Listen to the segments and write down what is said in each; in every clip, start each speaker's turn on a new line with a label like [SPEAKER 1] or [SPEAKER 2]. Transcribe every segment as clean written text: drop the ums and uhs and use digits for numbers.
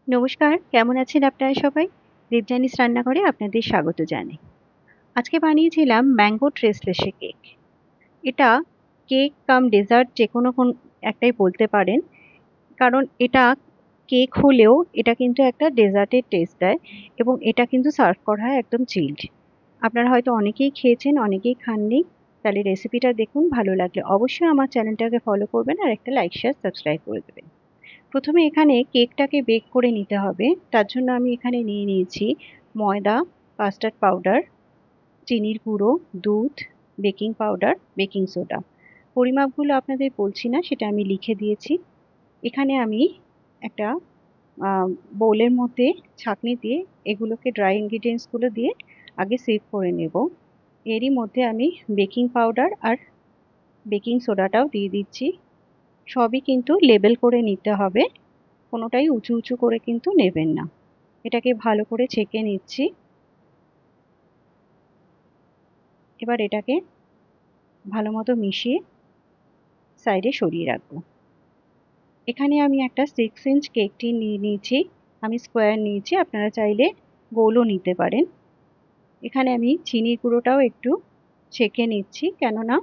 [SPEAKER 1] নমস্কার, কেমন আছেন আপনারা সবাই? দেবযানীস রান্নাঘরে আপনাদের স্বাগত জানাই। আজকে বানিয়েছিলাম ম্যাঙ্গো ট্রেসলেসে কেক। এটা কেক কাম ডেজার্ট যেকোনো একটাই বলতে পারেন। কারণ এটা কেক হলেও এটা কিন্তু একটা ডেজার্টের টেস্ট দেয় এবং এটা কিন্তু সার্ভ করা হয় একদম চিল্ড। আপনারা হয়তো অনেকেই খেয়েছেন, অনেকেই খাননি। তাহলে রেসিপিটা দেখুন, ভালো লাগলে অবশ্যই আমার চ্যানেলটাকে ফলো করবেন আর একটা লাইক, শেয়ার, সাবস্ক্রাইব করে দেবেন। প্রথমে এখানে কেকটাকে বেক করে নিতে হবে। তার জন্য আমি এখানে নিয়ে নিয়েছি ময়দা, কাস্টার্ড পাউডার, চিনির গুঁড়ো, দুধ, বেকিং পাউডার, বেকিং সোডা। পরিমাপগুলো আপনাদের বলছি না, সেটা আমি লিখে দিয়েছি। এখানে আমি একটা বোলের মধ্যে ছাঁকনি দিয়ে এগুলোকে ড্রাই ইনগ্রিডিয়েন্টসগুলো দিয়ে আগে সেভ করে নেব। এরই মধ্যে আমি বেকিং পাউডার আর বেকিং সোডাটাও দিয়ে দিচ্ছি। সবই কিন্তু লেবেল করে নিতে হবে, কোনোটাই উঁচু উঁচু করে কিন্তু নেবেন না। এটাকে ভালো করে ছেঁকে নিচ্ছি। এবার এটাকে ভালো মতো মিশিয়ে সাইডে সরিয়ে রাখবো। এখানে আমি একটা 6 ইঞ্চ কেক টিন নিয়ে নিয়েছি। আমি স্কোয়ার নিয়েছি, আপনারা চাইলে গোলও নিতে পারেন। এখানে আমি চিনির গুঁড়োটাও একটু ছেঁকে নিচ্ছি, কেননা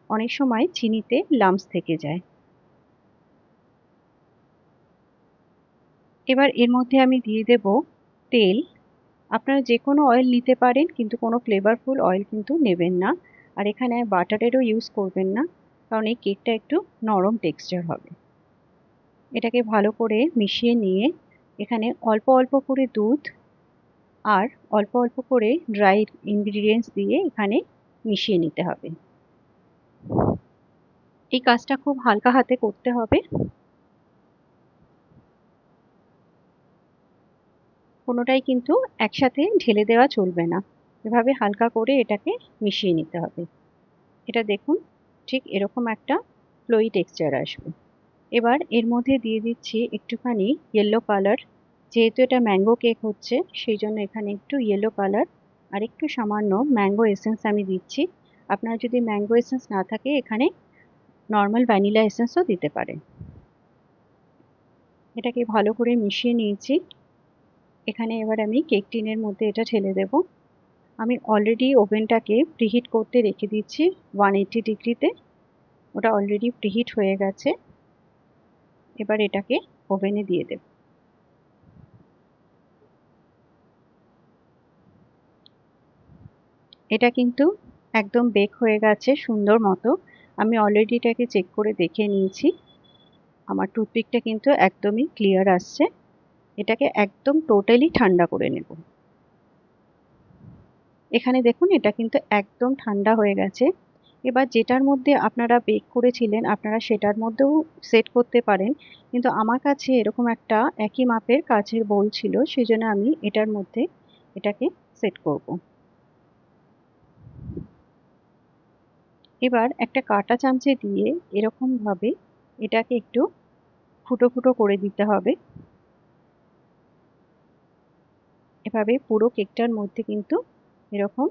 [SPEAKER 1] অনেক সময় চিনিতে লাম্পস থেকে যায়। এবার এর মধ্যে আমি দিয়ে দেব তেল। আপনারা যে কোনো অয়েল নিতে পারেন, কিন্তু কোনো ফ্লেভারফুল অয়েল কিন্তু নেবেন না। আর এখানে বাটারেরও ইউজ করবেন না, কারণ এই কেকটা একটু নরম টেক্সচার হবে। এটাকে ভালো করে মিশিয়ে নিয়ে এখানে অল্প অল্প করে দুধ আর অল্প অল্প করে ড্রাই ইনগ্রিডিয়েন্টস দিয়ে এখানে মিশিয়ে নিতে হবে। এই কাজটা খুব হালকা হাতে করতে হবে, কোনোটাই কিন্তু একসাথে ঢেলে দেওয়া চলবে না। এভাবে হালকা করে এটাকে মিশিয়ে নিতে হবে। এটা দেখুন, ঠিক এরকম একটা ফ্লোয়ি টেক্সচার আসবে। এবার এর মধ্যে দিয়ে দিচ্ছি একটুখানি ইয়েলো কালার। যেহেতু এটা ম্যাঙ্গো কেক হচ্ছে, সেই জন্য এখানে একটু ইয়েলো কালার আর একটু সামান্য ম্যাঙ্গো এসেন্স আমি দিচ্ছি। আপনার যদি ম্যাঙ্গো এসেন্স না থাকে, এখানে নর্মাল ভ্যানিলা এসেন্সও দিতে পারেন। এটাকে ভালো করে মিশিয়ে নিয়েছি। এখানে এবার আমি কেক টিনের মধ্যে এটা ঢেলে দেব। আমি অলরেডি ওভেনটাকে প্রিহিট করতে রেখে দিচ্ছি 180 ডিগ্রিতে। ওটা অলরেডি প্রিহিট হয়ে গেছে। এবার এটাকে ওভেনে দিয়ে দেব। এটা কিন্তু একদম বেক হয়ে গেছে সুন্দর মতো। আমি অলরেডি এটাকে চেক করে দেখে নিয়েছি। আমার টুথপিকটা কিন্তু একদমই ক্লিয়ার আসছে। এটাকে একদম টোটালি ঠান্ডা করে নেব। এখানে দেখুন, এটা কিন্তু একদম ঠান্ডা হয়ে গেছে। এবার যেটার মধ্যে আপনারা বেক করেছিলেন, আপনারা সেটার মধ্যেও সেট করতে পারেন, কিন্তু আমার কাছে এরকম একটা একই মাপের কাচের বোল ছিল, সেই জন্য আমি এটার মধ্যে এটাকে সেট করব। এবার একটা কাঁটা চামচে দিয়ে এরকম ভাবে এটাকে একটু ফুটো ফুটো করে দিতে হবে। এভাবে পুরো কেকটার মধ্যে কিন্তু এরকম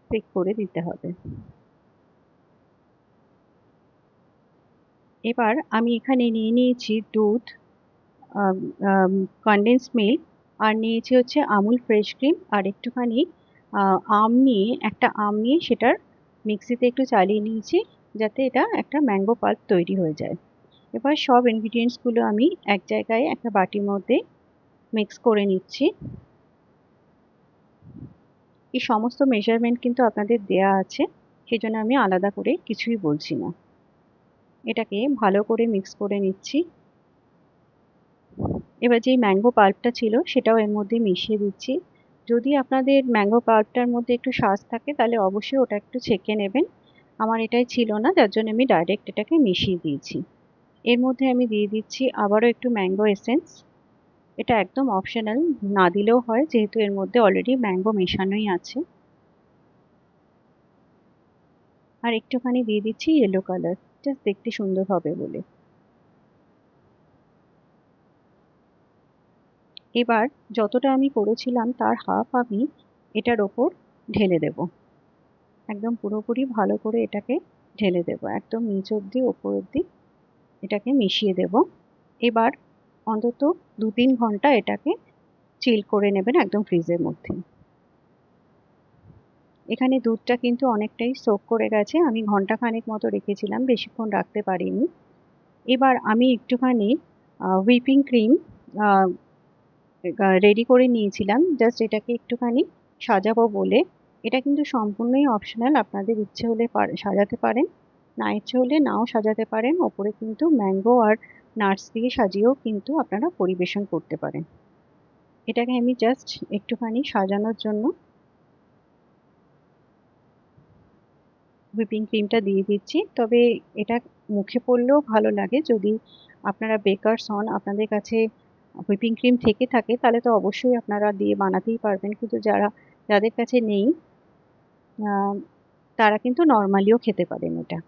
[SPEAKER 1] সেট করে দিতে হবে। এবার আমি এখানে নিয়ে নিয়েছি দুধ, কনডেন্স মিল্ক, আর নিয়েছি হচ্ছে আমুল ফ্রেশ ক্রিম, আর একটুখানি একটা আম নিয়ে সেটার মিক্সিতে একটু চালিয়ে নিয়েছি, যাতে এটা একটা ম্যাঙ্গো পাল্প তৈরি হয়ে যায়। এবার সব ইনগ্রিডিয়েন্টসগুলো আমি এক জায়গায় একটা বাটির মধ্যে মিক্স করে নিচ্ছি। এই সমস্ত মেজারমেন্ট কিন্তু আপনাদের দেয়া আছে, সেজন্য আমি আলাদা করে কিছুই বলছি না। এটাকে ভালো করে মিক্স করে নিচ্ছি। এবার যেই ম্যাঙ্গো পাল্পটা ছিল সেটাও এর মধ্যে মিশিয়ে দিচ্ছি। যদি আপনাদের ম্যাঙ্গো পাল্পটার মধ্যে একটু শাঁস থাকে, তাহলে অবশ্যই ওটা একটু ছেঁকে নেবেন। আমার এটাই ছিল না, যার জন্য আমি ডাইরেক্ট এটাকে মিশিয়ে দিয়েছি। এর মধ্যে আমি দিয়ে দিচ্ছি আবারও একটু ম্যাঙ্গো এসেন্স। এটা একদম অপশনাল, না দিলেও হয়, যেহেতু এর মধ্যে অলরেডি ম্যাঙ্গো মেশানোই আছে। আর একটুখানি দিয়ে দিচ্ছি ইয়েলো কালার, জাস্ট দেখতে সুন্দর হবে বলে। এবার যতটা আমি করেছিলাম তার হাফ আমি এটার ওপর ঢেলে দেব। একদম পুরোপুরি ভালো করে এটাকে ঢেলে দেব, একদম নিচ অব্দি ওপর অব্দি এটাকে মিশিয়ে দেব। এবার অন্তত 2-3 ঘন্টা এটাকে চিল করে নেবেন একদম ফ্রিজের মধ্যে। এখানে দুধটা কিন্তু অনেকটাই সোক করে গেছে, আমি ঘন্টাখানেক মতো রেখেছিলাম, বেশিক্ষণ রাখতে পারিনি। এবার আমি একটুখানি হুইপিং ক্রিম রেডি করে নিয়েছিলাম, জাস্ট এটাকে একটুখানি সাজাবো বলে। এটা কিন্তু সম্পূর্ণই অপশনাল, আপনাদের ইচ্ছে হলে সাজাতে পারেন, না ইচ্ছে হলে নাও সাজাতে পারেন। ওপরে কিন্তু ম্যাঙ্গো আর নাটস দিয়ে সাজিয়েও কিন্তু আপনারা পরিবেশন করতে পারেন। এটাকে আমি জাস্ট একটুখানি সাজানোর জন্য হুইপিং ক্রিমটা দিয়ে দিচ্ছি। তবে এটা মুখে পড়লেও ভালো লাগে। যদি আপনারা বেকারস হন, আপনাদের কাছে হুইপিং ক্রিম থেকে থাকে, তাহলে তো অবশ্যই আপনারা দিয়ে বানাতেই পারবেন। কিন্তু যাদের কাছে নেই, তারা কিন্তু নর্মালিও খেতে পারেন এটা।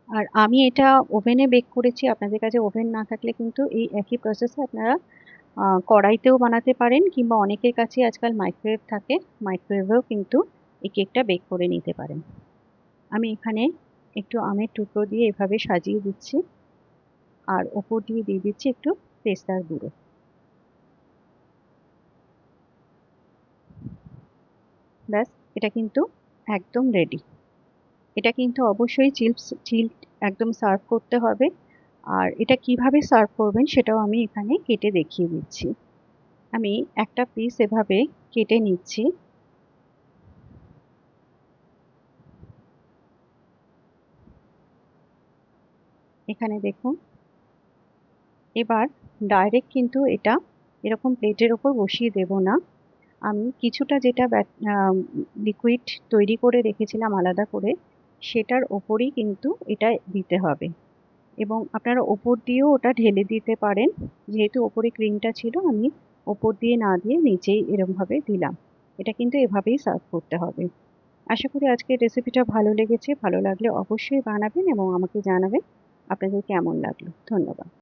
[SPEAKER 1] আর আমি এটা ওভেনে বেক করেছি, আপনাদের কাছে ওভেন না থাকলে কিন্তু এই একই প্রসেসে আপনারা কড়াইতেও বানাতে পারেন, কিংবা অনেকের কাছে আজকাল মাইক্রোওয়েভ থাকে, মাইক্রোওয়েভেও কিন্তু এই কেকটা বেক করে নিতে পারেন। আমি এখানে একটু আমের টুকরো দিয়ে এভাবে সাজিয়ে দিচ্ছি, আর ওপর দিয়ে দিয়ে দিচ্ছি একটু পেস্তার গুঁড়ো। ব্যাস, এটা কিন্তু একদম রেডি। এটা কিন্তু অবশ্যই চিল একদম সার্ভ করতে হবে। আর এটা কিভাবে সার্ভ করবেন সেটাও আমি এখানে কেটে দেখিয়ে দিচ্ছি। আমি একটা পিস এভাবে কেটে নিচ্ছি। এখানে দেখুন। এবার ডাইরেক্ট কিন্তু এটা এরকম প্লেটের ওপর বসিয়ে দেব না। আমি কিছুটা যেটা লিকুইড তৈরি করে রেখেছিলাম আলাদা করে, সেটার ওপরই কিন্তু এটা দিতে হবে। এবং আপনারা ওপর দিয়েও ওটা ঢেলে দিতে পারেন। যেহেতু ওপরে ক্রিমটা ছিল, আমি ওপর দিয়ে না দিয়ে নিচেই এরমভাবে দিলাম। এটা কিন্তু এভাবেই সার্ভ করতে হবে। আশা করি আজকের রেসিপিটা ভালো লেগেছে। ভালো লাগলে অবশ্যই বানাবেন এবং আমাকে জানাবেন আপনাদের কেমন লাগলো। ধন্যবাদ।